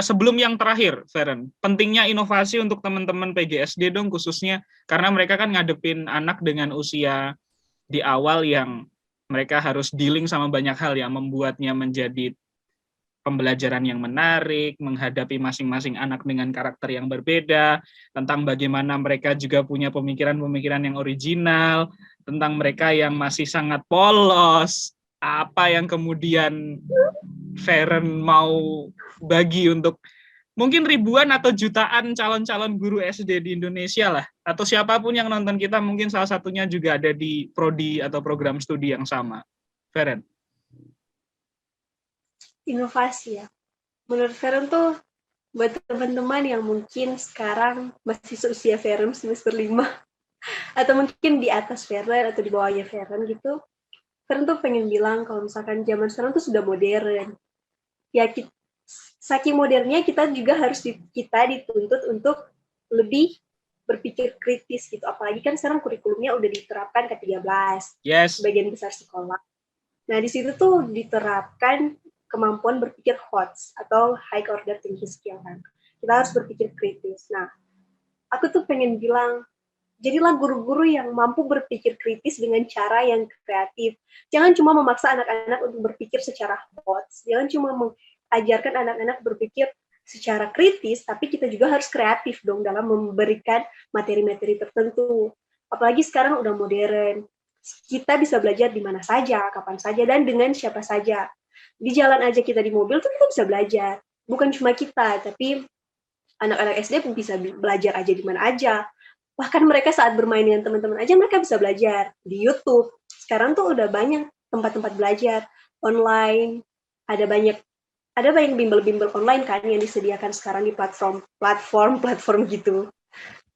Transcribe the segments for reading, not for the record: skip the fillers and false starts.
sebelum yang terakhir, Feren, pentingnya inovasi untuk teman-teman PGSD dong khususnya, karena mereka kan ngadepin anak dengan usia di awal yang mereka harus dealing sama banyak hal yang membuatnya menjadi pembelajaran yang menarik, menghadapi masing-masing anak dengan karakter yang berbeda, tentang bagaimana mereka juga punya pemikiran-pemikiran yang original, tentang mereka yang masih sangat polos, apa yang kemudian Feren mau bagi untuk mungkin ribuan atau jutaan calon-calon guru SD di Indonesia lah, atau siapapun yang nonton kita mungkin salah satunya juga ada di prodi atau program studi yang sama. Feren. Inovasi ya. Menurut Feren tuh buat teman-teman yang mungkin sekarang masih seusia Feren semester 5 atau mungkin di atas Feren atau di bawahnya Feren gitu, Feren tuh pengen bilang kalau misalkan zaman sekarang tuh sudah modern. Ya saking modernnya kita juga harus kita dituntut untuk lebih berpikir kritis gitu. Apalagi kan sekarang kurikulumnya udah diterapkan ke 13 Yes. sebagian besar sekolah. Nah, di situ tuh diterapkan kemampuan berpikir HOTS atau high order thinking skill kan. Kita harus berpikir kritis. Nah, aku tuh pengen bilang, jadilah guru-guru yang mampu berpikir kritis dengan cara yang kreatif. Jangan cuma memaksa anak-anak untuk berpikir secara HOTS. Jangan cuma mengajarkan anak-anak berpikir secara kritis, tapi kita juga harus kreatif dong dalam memberikan materi-materi tertentu. Apalagi sekarang udah modern. Kita bisa belajar di mana saja, kapan saja, dan dengan siapa saja. Di jalan aja kita di mobil tuh kita bisa belajar. Bukan cuma kita, tapi anak-anak SD pun bisa belajar aja di mana aja. Bahkan mereka saat bermain dengan teman-teman aja mereka bisa belajar di YouTube. Sekarang tuh udah banyak tempat-tempat belajar online, ada banyak bimbel-bimbel online kan yang disediakan sekarang di platform gitu.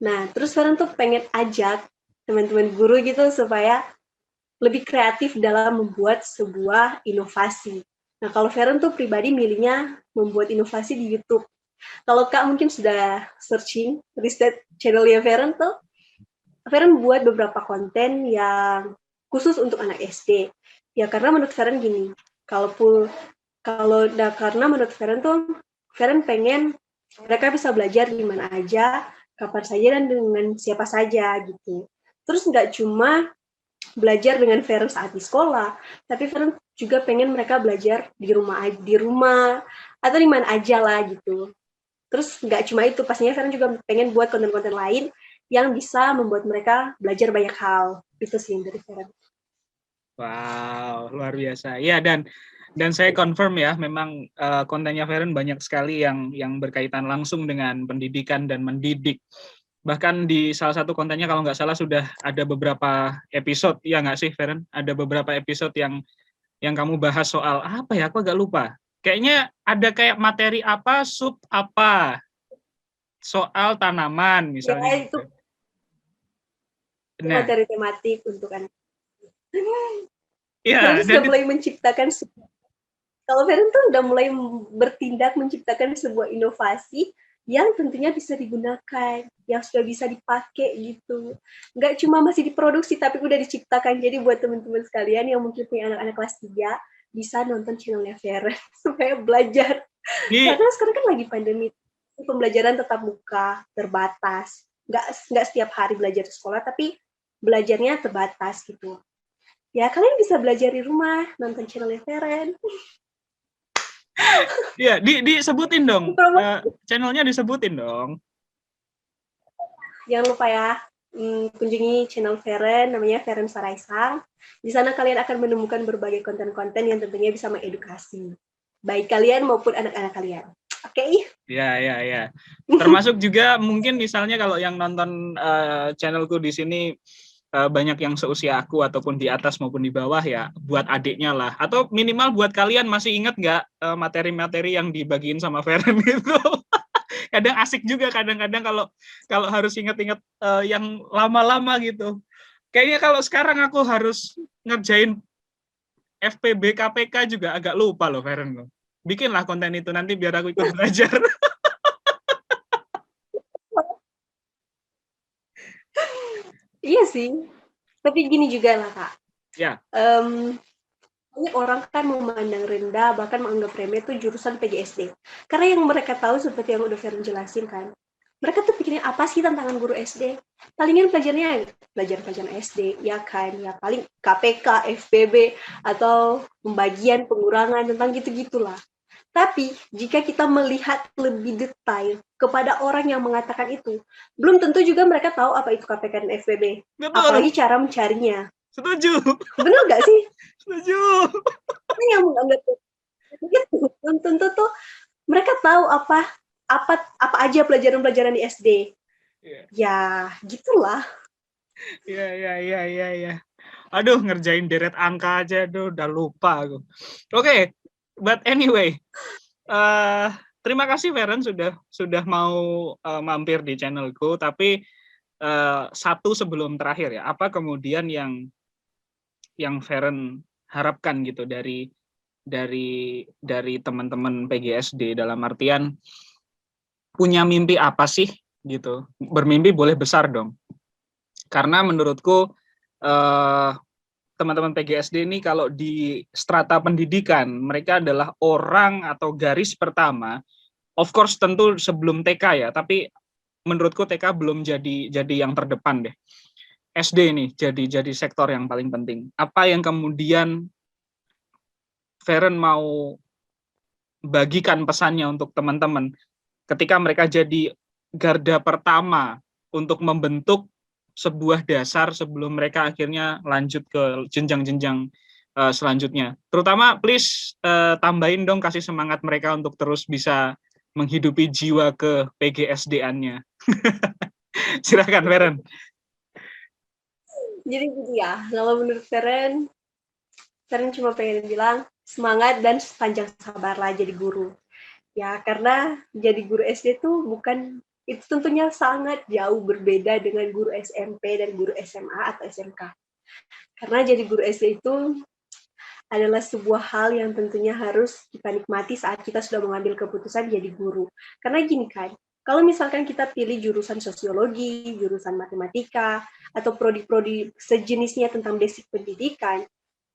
Nah, terus sekarang tuh pengen ajak teman-teman guru gitu supaya lebih kreatif dalam membuat sebuah inovasi. Nah, kalau Feren tuh pribadi milihnya membuat inovasi di YouTube. Kalau Kak mungkin sudah searching, riset channelnya Feren tuh, Feren buat beberapa konten yang khusus untuk anak SD. Ya karena menurut Feren gini, karena menurut Feren tuh, Feren pengen mereka bisa belajar di mana aja, kapan saja, dan dengan siapa saja gitu. Terus nggak cuma belajar dengan Feren saat di sekolah, tapi Feren juga pengen mereka belajar di rumah atau di mana aja lah gitu. Terus nggak cuma itu, pastinya Feren juga pengen buat konten-konten lain yang bisa membuat mereka belajar banyak hal. Itu sih dari Feren. Wow, luar biasa. Ya, dan saya confirm ya, memang kontennya Feren banyak sekali yang berkaitan langsung dengan pendidikan dan mendidik. Bahkan di salah satu kontennya kalau nggak salah sudah ada beberapa episode, ya nggak sih Feren? Ada beberapa episode yang kamu bahas soal apa ya? Aku agak lupa. Kayaknya ada kayak materi apa, sub apa, soal tanaman misalnya Ya gitu. itu Nah, materi tematik untuk anak. Feren ya sudah dan mulai menciptakan, kalau Feren tuh udah mulai bertindak menciptakan sebuah inovasi yang tentunya bisa digunakan, yang sudah bisa dipakai gitu. Nggak cuma masih diproduksi, tapi udah diciptakan. Jadi buat teman-teman sekalian yang mungkin punya anak-anak kelas 3, bisa nonton channelnya Feren supaya belajar. di Karena sekarang kan lagi pandemi, pembelajaran tetap muka, terbatas. Nggak setiap hari belajar di sekolah, tapi belajarnya terbatas gitu. Ya, kalian bisa belajar di rumah, nonton channelnya Feren. ya disebutin dong. Channelnya disebutin dong. Jangan lupa ya, kunjungi channel Feren, namanya Feren Saraisang. Di sana kalian akan menemukan berbagai konten-konten yang tentunya bisa mengedukasi. Baik kalian maupun anak-anak kalian. Oke? Okay? Ya. Termasuk juga mungkin misalnya kalau yang nonton channelku di sini banyak yang seusia aku ataupun di atas maupun di bawah ya, buat adiknya lah. Atau minimal buat kalian masih ingat nggak materi-materi yang dibagiin sama Feren itu? Kadang asik juga kadang-kadang kalau kalau harus ingat-ingat yang lama-lama gitu. Kayaknya kalau sekarang aku harus ngerjain FPB KPK juga agak lupa loh Feren. Bikinlah konten itu nanti biar aku ikut belajar. Iya sih. Tapi gini juga lah, Kak. Ya. banyak orang kan memandang rendah, bahkan menganggap remeh itu jurusan PGSD. Karena yang mereka tahu seperti yang udah Feren jelasin kan, mereka tuh pikirnya apa sih tantangan guru SD? Palingan pelajarannya pelajaran SD, ya kan? Ya paling KPK, FBB, atau pembagian, pengurangan, tentang gitu-gitulah. Tapi jika kita melihat lebih detail kepada orang yang mengatakan itu, belum tentu juga mereka tahu apa itu KPK dan FBB. Betul, Apalagi cara mencarinya. setuju, Benar nggak sih? setuju. Yang menganggap gitu. Belum tentu tuh mereka tahu apa apa apa aja pelajaran-pelajaran di SD. Iya, Ya, gitulah. iya, iya, iya, iya, iya. Aduh, ngerjain deret angka aja, aduh, udah lupa aku. Oke, but anyway, eh terima kasih Feren sudah mau mampir di channelku. Tapi satu sebelum terakhir ya, apa kemudian yang Feren harapkan gitu dari teman-teman PGSD, dalam artian punya mimpi apa sih gitu. Bermimpi boleh besar dong. Karena menurutku teman-teman PGSD ini kalau di strata pendidikan, mereka adalah orang atau garis pertama. Of course tentu sebelum TK ya, tapi menurutku TK belum jadi yang terdepan deh. SD ini jadi sektor yang paling penting. Apa yang kemudian Feren mau bagikan pesannya untuk teman-teman ketika mereka jadi garda pertama untuk membentuk sebuah dasar sebelum mereka akhirnya lanjut ke jenjang-jenjang selanjutnya. Terutama please tambahin dong, kasih semangat mereka untuk terus bisa menghidupi jiwa ke PGSD-annya. Silakan Feren. Jadi gitu ya. Kalau menurut Feren cuma pengen bilang semangat dan panjang sabarlah jadi guru. Ya, karena jadi guru SD itu bukan itu tentunya sangat jauh berbeda dengan guru SMP dan guru SMA atau SMK. Karena jadi guru SD itu adalah sebuah hal yang tentunya harus kita nikmati saat kita sudah mengambil keputusan jadi guru. Karena gini kan, kalau misalkan kita pilih jurusan sosiologi, jurusan matematika, atau prodi-prodi sejenisnya tentang basic pendidikan,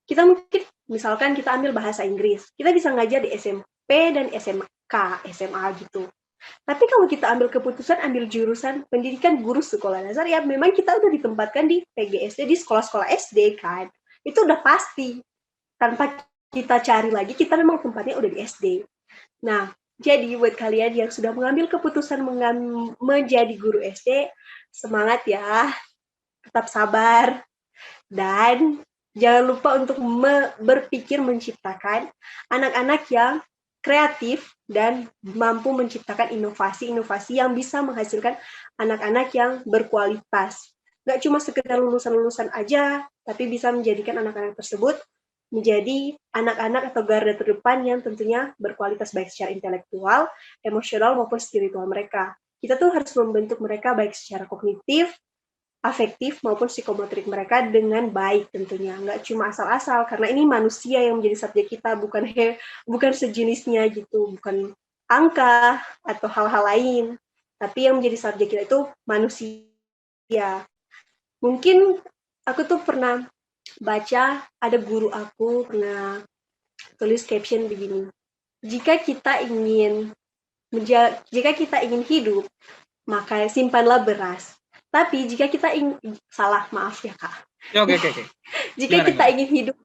kita mungkin misalkan kita ambil bahasa Inggris, kita bisa ngajar di SMP dan SMK, SMA gitu. Tapi kalau kita ambil keputusan ambil jurusan pendidikan guru sekolah dasar, ya memang kita udah ditempatkan di PGSD, di sekolah-sekolah SD kan. Itu udah pasti. Tanpa kita cari lagi, kita memang tempatnya udah di SD. Nah, jadi buat kalian yang sudah mengambil keputusan menjadi guru SD, semangat ya, tetap sabar, dan jangan lupa untuk berpikir menciptakan anak-anak yang kreatif dan mampu menciptakan inovasi-inovasi yang bisa menghasilkan anak-anak yang berkualitas. Nggak cuma sekedar lulusan-lulusan aja, tapi bisa menjadikan anak-anak tersebut menjadi anak-anak atau garda terdepan yang tentunya berkualitas baik secara intelektual, emosional, maupun spiritual mereka. Kita tuh harus membentuk mereka baik secara kognitif, afektif maupun psikomotorik mereka dengan baik tentunya, nggak cuma asal-asal, karena ini manusia yang menjadi subjek kita, bukan sejenisnya gitu, bukan angka atau hal-hal lain, tapi yang menjadi subjek kita itu manusia. Mungkin aku tuh pernah baca, ada guru aku pernah tulis caption begini, jika kita ingin hidup, maka simpanlah beras. Tapi jika kita ingin salah, maaf ya Kak. Ya, oke. Jika kita ingin hidup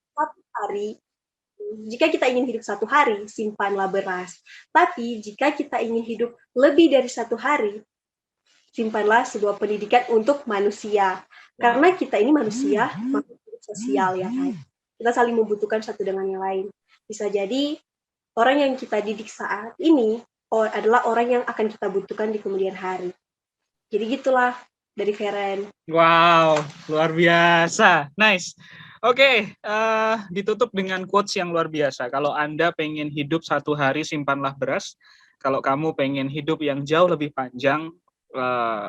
satu hari, simpanlah beras. Tapi jika kita ingin hidup lebih dari satu hari, simpanlah sebuah pendidikan untuk manusia. Karena kita ini manusia, makhluk sosial ya kan. Kita saling membutuhkan satu dengan yang lain. Bisa jadi orang yang kita didik saat ini adalah orang yang akan kita butuhkan di kemudian hari. Jadi gitulah dari Feren. Wow, luar biasa. Nice. Oke, ditutup dengan quotes yang luar biasa. Kalau Anda pengen hidup satu hari, simpanlah beras. Kalau kamu pengen hidup yang jauh lebih panjang,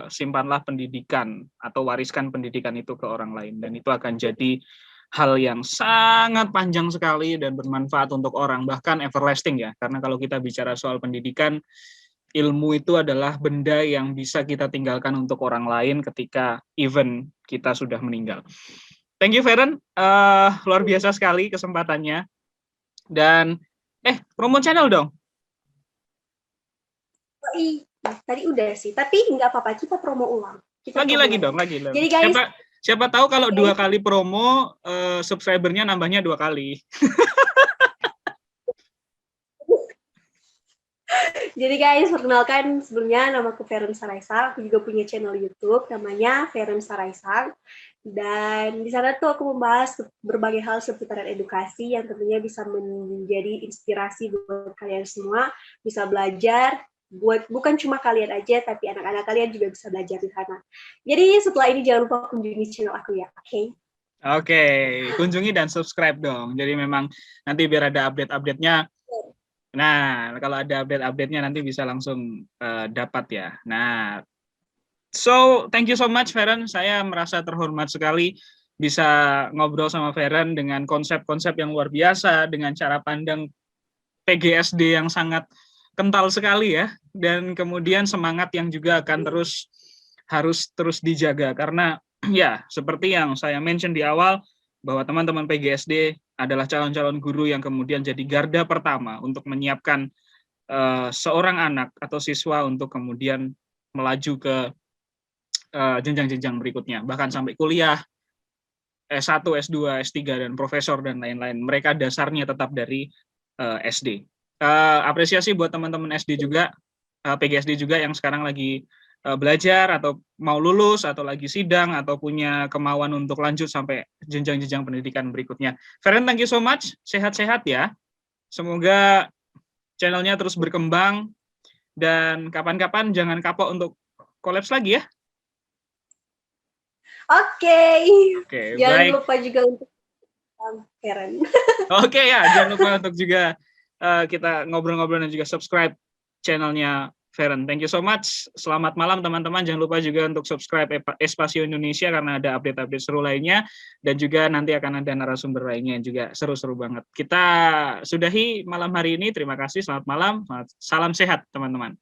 simpanlah pendidikan atau wariskan pendidikan itu ke orang lain. Dan itu akan jadi hal yang sangat panjang sekali dan bermanfaat untuk orang, bahkan everlasting ya. Karena kalau kita bicara soal pendidikan, ilmu itu adalah benda yang bisa kita tinggalkan untuk orang lain ketika even kita sudah meninggal. Thank you Feren, luar biasa sekali kesempatannya. Dan promo channel dong. Oh, tadi udah sih, tapi nggak apa-apa, kita promo ulang. Lagi dong. Jadi guys, siapa tahu kalau 2 kali promo subscribernya nambahnya 2 kali. Jadi guys, perkenalkan sebelumnya nama aku Feren Saraisang. Aku juga punya channel YouTube namanya Feren Saraisang. Dan di sana tuh aku membahas berbagai hal seputaran edukasi yang tentunya bisa menjadi inspirasi buat kalian semua, bisa belajar bukan cuma kalian aja, tapi anak-anak kalian juga bisa belajar di sana. Jadi setelah ini jangan lupa kunjungi channel aku ya, oke? Oke, kunjungi dan subscribe dong. Jadi memang nanti biar ada update-update-nya. Nah, kalau ada update-update-nya nanti bisa langsung dapat ya. Nah, so thank you so much Feren. Saya merasa terhormat sekali bisa ngobrol sama Feren dengan konsep-konsep yang luar biasa, dengan cara pandang PGSD yang sangat kental sekali ya, dan kemudian semangat yang juga akan harus terus dijaga karena ya seperti yang saya mention di awal bahwa teman-teman PGSD adalah calon-calon guru yang kemudian jadi garda pertama untuk menyiapkan seorang anak atau siswa untuk kemudian melaju ke jenjang-jenjang berikutnya, bahkan sampai kuliah, S1, S2, S3, dan profesor, dan lain-lain. Mereka dasarnya tetap dari SD. Apresiasi buat teman-teman SD juga, PGSD juga yang sekarang lagi belajar atau mau lulus atau lagi sidang atau punya kemauan untuk lanjut sampai jenjang-jenjang pendidikan berikutnya. Feren, thank you so much. Sehat-sehat ya. Semoga channelnya terus berkembang dan kapan-kapan jangan kapok untuk kolaps lagi ya. Oke. Jangan baik. lupa juga untuk Feren. Oke ya, jangan lupa untuk juga kita ngobrol-ngobrol dan juga subscribe channelnya Feren. Thank you so much. Selamat malam teman-teman. Jangan lupa juga untuk subscribe Espasio Indonesia karena ada update-update seru lainnya. Dan juga nanti akan ada narasumber lainnya yang juga seru-seru banget. Kita sudahi malam hari ini. Terima kasih. Selamat malam. Salam sehat teman-teman.